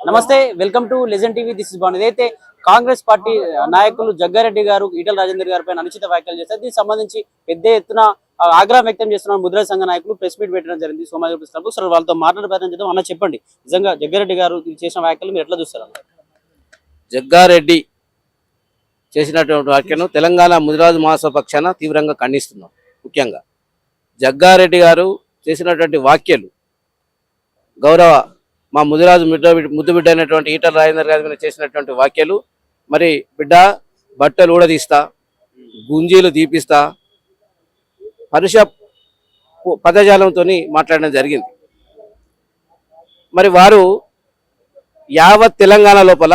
నమస్తే, welcome to legend TV. This is బాన్. ఇదైతే Congress party నాయకులు జగ్గారెడ్డి గారు, ఈటల రాజేందర్ గారి పైన అనుచిత వ్యాఖ్యలు చేశారు. దీనికి సంబంధించి పెద్ద ఎత్తున ఆగ్రహం వ్యక్తం చేస్తున్న ముద్రా సంఘ నాయకులు ప్రెస్ మీట్ పెట్టడం జరిగింది సోమాజిలో. సార్, వాళ్ళతో మాట్లాడే ప్రయత్నం చేద్దాం. అన్న, చెప్పండి, నిజంగా జగ్గారెడ్డి గారు చేసిన వ్యాఖ్యలు మీరు ఎట్లా చూస్తారు? జగ్గారెడ్డి చేసినటువంటి వ్యాఖ్యను తెలంగాణ ముదిరాజు మహాసభ పక్షాన తీవ్రంగా ఖండిస్తున్నాం. ముఖ్యంగా జగ్గారెడ్డి గారు చేసినటువంటి వ్యాఖ్యలు గౌరవ మా ముదిరాజు ముద్దు బిడ్డ అయినటువంటి ఈటల రాజేందర్ గారి మీద చేసినటువంటి వ్యాఖ్యలు, మరి బిడ్డ బట్టలు ఊడదీస్తా, గుంజీలు దీపిస్తా, పరుష పదజాలంతో మాట్లాడడం జరిగింది. మరి వారు యావత్ తెలంగాణ లోపల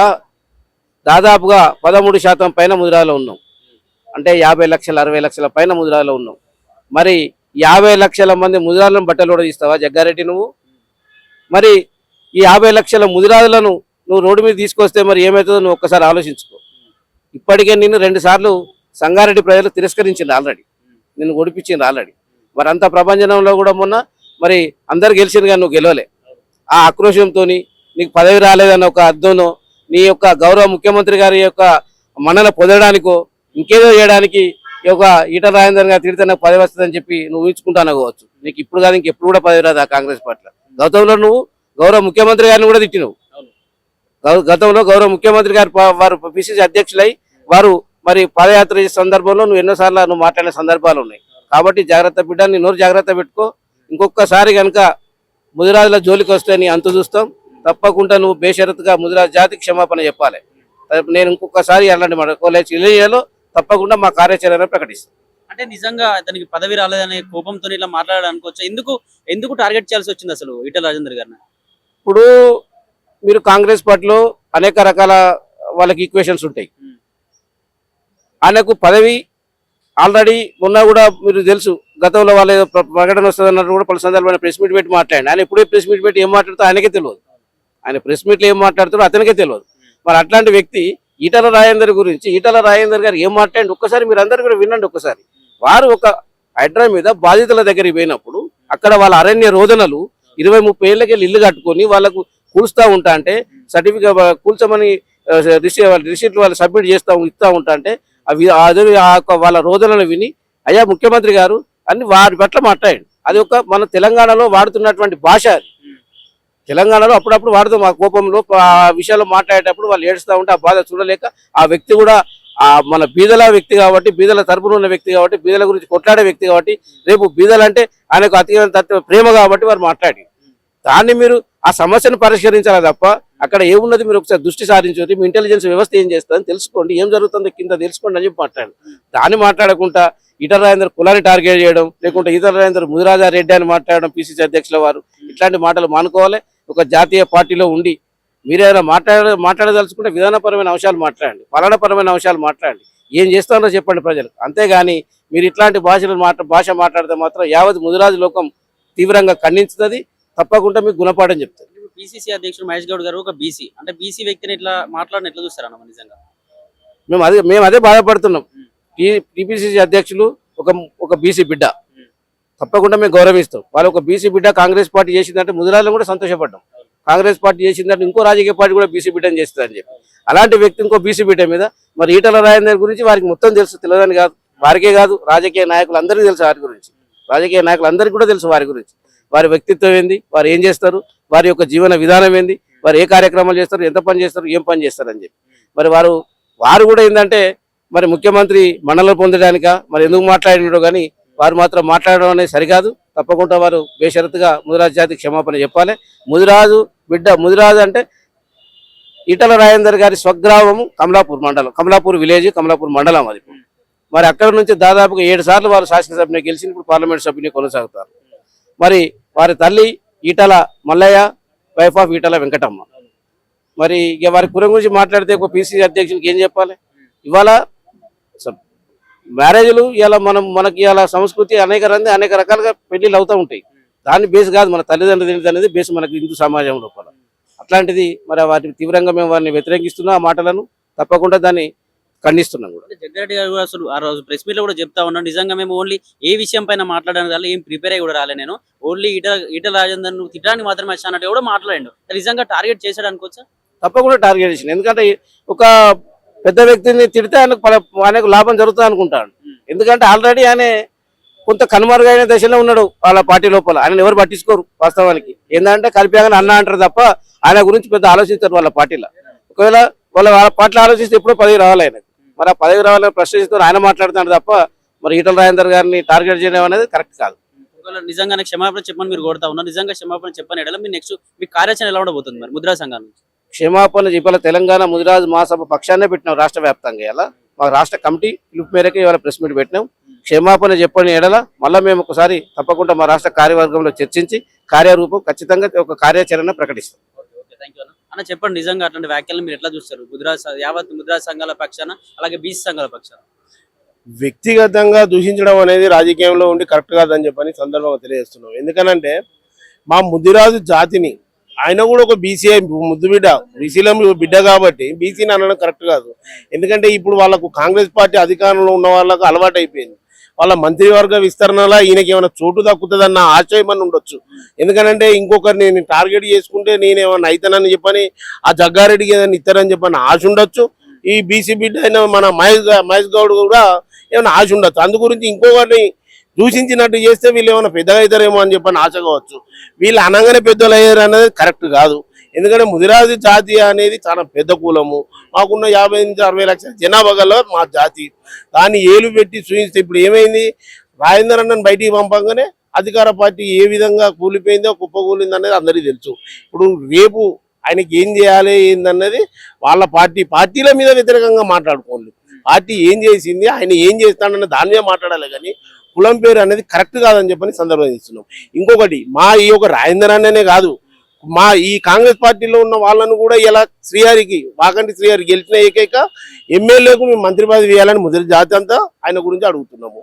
దాదాపుగా 13% పైన ముదిరాలో ఉన్నాం. అంటే 50 లక్షల 60 లక్షల పైన ముదిరాలో ఉన్నాం. మరి 50 లక్షల మంది ముదిరాలను బట్టలు ఊడదీస్తావా జగ్గారెడ్డి నువ్వు? మరి ఈ 50 లక్షల ముదిరాజులను నువ్వు రోడ్డు మీద తీసుకొస్తే మరి ఏమవుతుందో నువ్వు ఒక్కసారి ఆలోచించుకో. ఇప్పటికే నిన్ను 2 సార్లు సంగారెడ్డి ప్రజలు తిరస్కరించింది, ఆల్రెడీ నిన్ను ఓడిపించింది ఆల్రెడీ. మరి అంత ప్రపంచంలో కూడా మొన్న మరి అందరు గెలిచింది కానీ నువ్వు గెలవలే. ఆ ఆక్రోశంతో నీకు పదవి రాలేదన్న ఒక అర్థంలో నీ యొక్క గౌరవ ముఖ్యమంత్రి గారి యొక్క మన్నన పొందడానికో ఇంకేదో చేయడానికి ఈ యొక్క ఈటల రాజేందర్ గారు తిడితే నాకు పదవి వస్తుందని చెప్పి నువ్వు ఊహించుకుంటాను కావచ్చు. నీకు ఇప్పుడు కాదు ఇంకెప్పుడు కూడా పదవి రాదు ఆ కాంగ్రెస్ పార్టీలో. గతంలో నువ్వు గౌరవ ముఖ్యమంత్రి గారిని కూడా తిట్టినవు. గతంలో గౌరవ ముఖ్యమంత్రి గారు వారు పిసిసి అధ్యక్షులై వారు మరి పాదయాత్ర చేసే సందర్భంలో నువ్వు ఎన్నోసార్లు నువ్వు మాట్లాడిన సందర్భాలు ఉన్నాయి. కాబట్టి జాగ్రత్త బిడ్డ, నీ నోరు జాగ్రత్త పెట్టుకో. ఇంకొకసారి కనుక ముదిరాజుల జోలికి వస్తే నీ అంతు చూస్తాం. తప్పకుండా నువ్వు బేషరతుగా ముదిరాజు జాతికి క్షమాపణ చెప్పాలి. నేను ఇంకొకసారి అలాంటి మాట తప్పకుండా మా కార్యాచరణ ప్రకటిస్తాం. అంటే నిజంగా అతనికి పదవి రాలేదనే కోపంతో ఇలా మాట్లాడాలనుకోవచ్చు. ఎందుకు టార్గెట్ చేయాల్సి వచ్చింది అసలు ఈటల రాజేందర్ గారిని? ఇప్పుడు మీరు కాంగ్రెస్ పార్టీలో అనేక రకాల వాళ్ళకి ఈక్వేషన్స్ ఉంటాయి. ఆయనకు పదవి ఆల్రెడీ మొన్న కూడా మీరు తెలుసు, గతంలో వాళ్ళ ప్రకటన వస్తుందన్నట్టు కూడా పలు సందర్భాలు ప్రెస్ మీట్ పెట్టి మాట్లాడండి. ఆయన ఎప్పుడే ప్రెస్ మీట్ పెట్టి ఏం మాట్లాడుతూ ఆయనకే తెలియదు. ఆయన ప్రెస్ మీట్లో ఏం మాట్లాడుతారో అతనికే తెలియదు. మరి అట్లాంటి వ్యక్తి ఈటల రాజేందర్ గురించి, ఈటల రాజేందర్ గారు ఏం మాట్లాడండి ఒక్కసారి మీరు అందరు కూడా వినండి. ఒక్కసారి వారు ఒక హైడ్రా మీద బాధితుల దగ్గరికి పోయినప్పుడు అక్కడ వాళ్ళ అరణ్య రోదనలు 20-30 ఏళ్ళకి ఇల్లు కట్టుకొని వాళ్ళకు కూల్స్తూ ఉంటా అంటే సర్టిఫికేట్ కూల్చమని రిసీట్లు వాళ్ళు సబ్మిట్ ఇస్తూ ఉంటా అంటే అవి వాళ్ళ రోదనలు విని అయ్యా ముఖ్యమంత్రి గారు అని వారి పట్ల మాట్లాడండి. అది ఒక మన తెలంగాణలో వాడుతున్నటువంటి భాష. అది తెలంగాణలో అప్పుడప్పుడు వాడుతాం. ఆ కోపంలో ఆ విషయాల్లో మాట్లాడేటప్పుడు వాళ్ళు ఏడుస్తూ ఉంటే ఆ బాధ చూడలేక ఆ వ్యక్తి కూడా మన బీదల వ్యక్తి కాబట్టి, బీదల తరపున ఉన్న వ్యక్తి కాబట్టి, బీదల గురించి కొట్లాడే వ్యక్తి కాబట్టి, రేపు బీదలంటే ఆయనకు అతి ప్రేమ కాబట్టి వారు మాట్లాడి దాన్ని మీరు ఆ సమస్యను పరిష్కరించాలి తప్ప అక్కడ ఏమున్నది మీరు ఒకసారి దృష్టి సారించండి. మీ ఇంటెలిజెన్స్ వ్యవస్థ ఏం చేస్తుందని తెలుసుకోండి, ఏం జరుగుతుందో కింద తెలుసుకోండి అని చెప్పి మాట్లాడండి. దాన్ని మాట్లాడకుండా ఈటల రాజేందర్ కులాన్ని టార్గెట్ చేయడం, లేకుంటే ఈటల రాజేందర్ ముదిరాజారెడ్డి అని మాట్లాడడం పిసిసి అధ్యక్షుల వారు ఇట్లాంటి మాటలు మానుకోవాలి. ఒక జాతీయ పార్టీలో ఉండి మీరేమైనా మాట్లాడదలుచుకుంటే విధానపరమైన అంశాలు మాట్లాడండి, పాలనపరమైన అంశాలు మాట్లాడండి. ఏం చేస్తారో చెప్పండి ప్రజలకు. అంతేగాని మీరు ఇట్లాంటి భాష మాట్లాడితే మాత్రం యావత్ ముదిరాజు లోకం తీవ్రంగా ఖండించుతుంది. తప్పకుండా మీకు గుణపాఠం చెప్తారు. పిసిసి అధ్యక్షుడు మహేష్ గౌడ్ గారు ఒక బీసీ, అంటే బీసీ వ్యక్తిని ఇట్లా మాట్లాడిన ఎట్లా చూస్తారన్న? నిజంగా మేము అదే బాధపడుతున్నాం. టీపీసీసీ అధ్యక్షులు ఒక బీసీ బిడ్డ, తప్పకుండా మేము గౌరవిస్తాం. వాళ్ళు ఒక బీసీ బిడ్డ కాంగ్రెస్ పార్టీ చేసిందంటే ముదిరాజులు కూడా సంతోషపడ్డాం. కాంగ్రెస్ పార్టీ చేసిందంటే ఇంకో రాజకీయ పార్టీ కూడా బీసీ బిడ్డని చేస్తుందని చెప్పి అలాంటి వ్యక్తి ఇంకో బీసీ బిడ్డ మీద మరి ఈటల రాజేందర్ గురించి వారికి మొత్తం తెలుసు. తెలియదని కాదు, వారికే కాదు రాజకీయ నాయకులందరికీ తెలుసు. వారి గురించి రాజకీయ నాయకులందరికీ కూడా తెలుసు వారి గురించి. వారి వ్యక్తిత్వం ఏంది, వారు ఏం చేస్తారు, వారి యొక్క జీవన విధానం ఏంది, వారు ఏ కార్యక్రమాలు చేస్తారు, ఎంత పని చేస్తారు, ఏం పని చేస్తారని చెప్పి మరి వారు కూడా ఏంటంటే మరి ముఖ్యమంత్రి మండలం పొందడానిక మరి ఎందుకు మాట్లాడినాడో కానీ వారు మాత్రం మాట్లాడడం అనేది సరికాదు. తప్పకుండా వారు బేషరతుగా ముదిరాజు జాతికి క్షమాపణ చెప్పాలి. ముదిరాజు బిడ్డ, ముదిరాజు అంటే ఈటల రాజేందర్ గారి స్వగ్రామము కమలాపూర్ మండలం, కమలాపూర్ విలేజ్, కమలాపూర్ మండలం. అది మరి అక్కడ నుంచి దాదాపుగా 7 సార్లు వారు శాసనసభ్యుని గెలిచి ఇప్పుడు పార్లమెంట్ సభ్యుని కొనసాగుతారు. మరి వారి తల్లి ఈటల మల్లయ్య, వైఫ్ ఆఫ్ ఈటల వెంకటమ్మ. మరి ఇక వారి కులం గురించి మాట్లాడితే ఒక పిసిసి అధ్యక్షునికి ఏం చెప్పాలి? ఇవాళ మ్యారేజ్లు ఇలా మనకి ఇలా సంస్కృతి అనేక రకాలుగా పెళ్లిళ్ళు అవుతూ ఉంటాయి. దాన్ని బేస్ కాదు మన తల్లిదండ్రులు అనేది బేస్ మనకి హిందూ సమాజం లోపల. అట్లాంటిది మరి వాటిని తీవ్రంగా మేము వారిని వ్యతిరేకిస్తున్నాం. ఆ మాటలను తప్పకుండా దాన్ని ఖండిస్తున్నాం కూడా. జగ్గారెడ్డి గారు కూడా అసలు ఆ రోజు ప్రెస్ మీట్ లో కూడా చెప్తా ఉన్నాను, నిజంగా మేము ఓన్లీ ఏ విషయం పైన మాట్లాడడానికి వల్ల ఏం ప్రిపేర్ అయ్యి కూడా రాలే, నేను ఓన్లీ ఈటల రాజేందర్ ను తిట్టడానికి మాత్రమే వచ్చానట్టు కూడా మాట్లాడాడు. నిజంగా టార్గెట్ చేశాడు అనుకోవచ్చా? తప్పకుండా టార్గెట్ చేసింది. ఎందుకంటే ఒక పెద్ద వ్యక్తిని తిడితే ఆయనకు లాభం జరుగుతుంది అనుకుంటాడు. ఎందుకంటే ఆల్రెడీ ఆయన కొంత కనుమరుగైన దశలో ఉన్నాడు వాళ్ళ పార్టీ లోపల. ఆయన ఎవరు పట్టించుకోరు వాస్తవానికి. ఏంటంటే కలిపాగానే అన్న అంటారు తప్ప ఆయన గురించి పెద్ద ఆలోచిస్తారు వాళ్ళ పార్టీలో. ఒకవేళ వాళ్ళ పార్టీలో ఆలోచిస్తే ఎప్పుడో పదవి రావాలి ఆయనకు. మరి ఆ పదవి రావాలని ప్రశ్నిస్తూ ఆయన మాట్లాడుతున్నాడు తప్ప మరి ఈటల రాజేందర్ గారిని టార్గెట్ చేయడం అనేది కరెక్ట్ కాదు. ఒకవేళ నిజంగానే క్షమాపణ చెప్పని మీరు కోరుతా ఉన్నారు, నిజంగా క్షమాపణ చెప్పని ఎడల మీరు నెక్స్ట్ మీ కార్యాచరణ ఎలా ఉండబోతుంది మరి ముద్రా సంఘాల నుంచి? క్షమాపణ చెప్పాల తెలంగాణ ముదిరాజ్ మహాసభ పక్షాన్నే పెట్టినాం రాష్ట్ర వ్యాప్తంగా. ఇలా మా రాష్ట్ర కమిటీ పిలుపు మేరకు ఇవాళ ప్రెస్ మీట్ పెట్టినాం. క్షమాపణ చెప్పని ఎడల మళ్ళీ మేము ఒకసారి తప్పకుండా మా రాష్ట్ర కార్యవర్గంలో చర్చించి కార్యరూపం ఖచ్చితంగా ఒక కార్యాచరణ ప్రకటిస్తాం. అన్న చెప్పండి, నిజంగా అట్లాంటి వ్యాఖ్యలను మీరు ఎట్లా చూస్తారు యావత్ ముద్రా సంఘాల పక్షాన అలాగే బీసీ సంఘాల పక్షాన? వ్యక్తిగతంగా దూషించడం అనేది రాజకీయంలో ఉండి కరెక్ట్ కాదని చెప్పని సందర్భంగా తెలియజేస్తున్నాం. ఎందుకనంటే మా ముదిరాజు జాతిని ఆయన కూడా ఒక బీసీఐ ముద్దు బిడ్డ, బీసీలో బిడ్డ కాబట్టి బీసీని అనడం కరెక్ట్ కాదు. ఎందుకంటే ఇప్పుడు వాళ్ళకు కాంగ్రెస్ పార్టీ అధికారంలో ఉన్న వాళ్ళకు అలవాటు అయిపోయింది. వాళ్ళ మంత్రివర్గ విస్తరణలో ఈయనకి ఏమైనా చోటు దక్కుతుందన్న ఆశయం అని ఉండొచ్చు. ఎందుకంటే ఇంకొకరిని నేను టార్గెట్ చేసుకుంటే నేనేమన్నా అవుతానని చెప్పని ఆ జగ్గారెడ్డికి ఏదైనా ఇస్తారని చెప్పని ఆశ ఉండొచ్చు. ఈ బీసీ బిడ్డ అయిన మన మహేష్ గౌడ్ కూడా ఏమైనా ఆశ ఉండొచ్చు. అందు గురించి ఇంకొకరిని దూషించినట్టు చేస్తే వీళ్ళు ఏమైనా పెద్దగా అవుతారేమో అని చెప్పని ఆశ కావచ్చు. వీళ్ళు అనగానే పెద్దలు అయ్యారు అనేది కరెక్ట్ కాదు. ఎందుకంటే ముదిరాజు జాతి అనేది చాలా పెద్ద కులము. మాకున్న 50 నుంచి 60 లక్షల జనాభా గల మా జాతి. దాన్ని ఏలు పెట్టి చూపిస్తే ఇప్పుడు ఏమైంది, రాజేందర్ అన్నని బయటికి పంపంగానే అధికార పార్టీ ఏ విధంగా కూలిపోయిందో కుప్పకూలింది అనేది అందరికీ తెలుసు. ఇప్పుడు రేపు ఆయనకి ఏం చేయాలి ఏందన్నది వాళ్ళ పార్టీల మీద వ్యతిరేకంగా మాట్లాడుకోండి. పార్టీ ఏం చేసింది, ఆయన ఏం చేస్తాడన్న దాని మీద మాట్లాడాలి కానీ కులం పేరు అనేది కరెక్ట్ కాదని చెప్పని సందర్భం ఇస్తున్నాం. ఇంకొకటి మా ఈ యొక్క రాజేందర్ అన్ననే కాదు, మా ఈ కాంగ్రెస్ పార్టీలో ఉన్న వాళ్ళను కూడా ఇలా వాకంటి శ్రీహరి గెలిచిన ఏకైక ఎమ్మెల్యేకు మేము మంత్రి పదవి ఇవ్వాలని ముదిరి జాతి అంతా ఆయన గురించి అడుగుతున్నాము.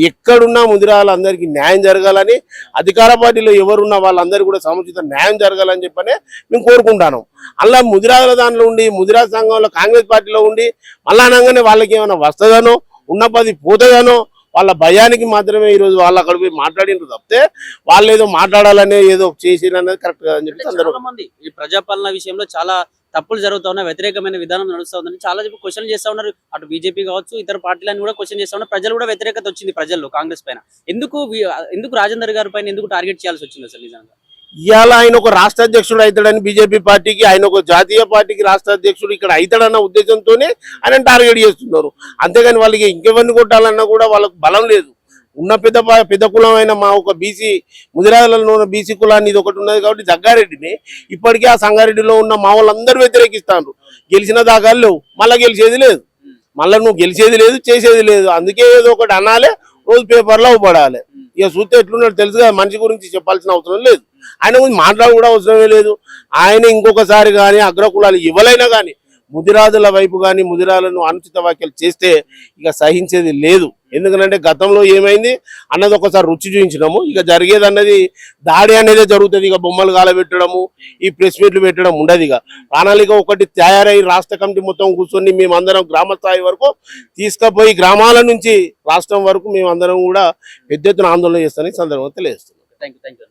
ఎక్కడున్నా ముదిరాలందరికీ న్యాయం జరగాలని, అధికార పార్టీలో ఎవరున్నా వాళ్ళందరికీ కూడా సముచిత న్యాయం జరగాలని చెప్పనే మేము కోరుకుంటాను. అలా ముదిరాల దాంట్లో ఉండి ముదిరా సంఘంలో కాంగ్రెస్ పార్టీలో ఉండి మళ్ళా అనగానే వాళ్ళకి ఏమైనా వస్తుందనో ఉన్న పది పోతుందనో వాళ్ళ భయానికి మాత్రమే ఈరోజు వాళ్ళు అక్కడ పోయి మాట్లాడినారు తప్పితే వాళ్ళు ఏదో మాట్లాడాలనే ఏదో చేసినది కరెక్ట్ కాదని చెప్పి చాలా మంది ఈ ప్రజాపాలన విషయంలో చాలా తప్పులు జరుగుతా ఉన్నాయి, వ్యతిరేకమైన విధానం నడుస్తా ఉందని చాలా చెప్పి క్వశ్చన్ చేస్తా ఉన్నారు. అటు బీజేపీ కావచ్చు ఇతర పార్టీలను కూడా క్వశ్చన్ చేస్తా ఉన్నారు. ప్రజలు కూడా వ్యతిరేకత వచ్చింది ప్రజల్లో కాంగ్రెస్ పైన. ఎందుకు రాజేందర్ గారి పైన ఎందుకు టార్గెట్ చేయాల్సి వచ్చింది అసలు నిజంగా? ఇవాళ ఆయన ఒక రాష్ట్ర అధ్యక్షుడు అవుతాడని బీజేపీ పార్టీకి, ఆయన ఒక జాతీయ పార్టీకి రాష్ట్ర అధ్యక్షుడు ఇక్కడ అవుతాడన్న ఉద్దేశంతోనే ఆయన టార్గెట్ చేస్తున్నారు. అంతేగాని వాళ్ళకి ఇంకెవరిని కొట్టాలన్నా కూడా వాళ్ళకు బలం లేదు. ఉన్న పెద్ద కులం అయిన మా ఒక బీసీ ముదిరాజులలో ఉన్న బీసీ కులాన్ని ఇది ఒకటి ఉన్నది కాబట్టి జగ్గారెడ్డిని ఇప్పటికే ఆ సంగారెడ్డిలో ఉన్న మా వాళ్ళందరూ వ్యతిరేకిస్తాను. గెలిచిన దాఖలు లేవు, మళ్ళీ గెలిచేది లేదు, మళ్ళీ నువ్వు గెలిచేది లేదు, చేసేది లేదు. అందుకే ఏదో ఒకటి అనాలే, రోజు పేపర్లో పడాలి. ఇక చూస్తే ఎట్లున్నాడు తెలుసు కదా, మనిషి గురించి చెప్పాల్సిన అవసరం లేదు, ఆయన గురించి మాట్లాడ కూడా అవసరమే లేదు. ఆయన ఇంకొకసారి కానీ అగ్రకులాలు ఎవరైనా కానీ ముదిరాజుల వైపు కానీ ముదిరాలను అనుచిత వ్యాఖ్యలు చేస్తే ఇక సహించేది లేదు. ఎందుకంటే గతంలో ఏమైంది అన్నది ఒకసారి రుచి చూపించినాము. ఇక జరిగేది అన్నది దాడి అనేది జరుగుతుంది. ఇక బొమ్మలు కాలబెట్టడము, ఈ ప్రెస్ మీట్లు పెట్టడం ఉండదు. ఇక ప్రణాళిక ఒకటి తయారై రాష్ట్ర కమిటీ మొత్తం కూర్చొని మేమందరం గ్రామ స్థాయి వరకు తీసుకుపోయి గ్రామాల నుంచి రాష్ట్రం వరకు మేమందరం కూడా పెద్ద ఎత్తున ఆందోళన చేస్తానని సందర్భంగా తెలియజేస్తున్నాం. Thank you.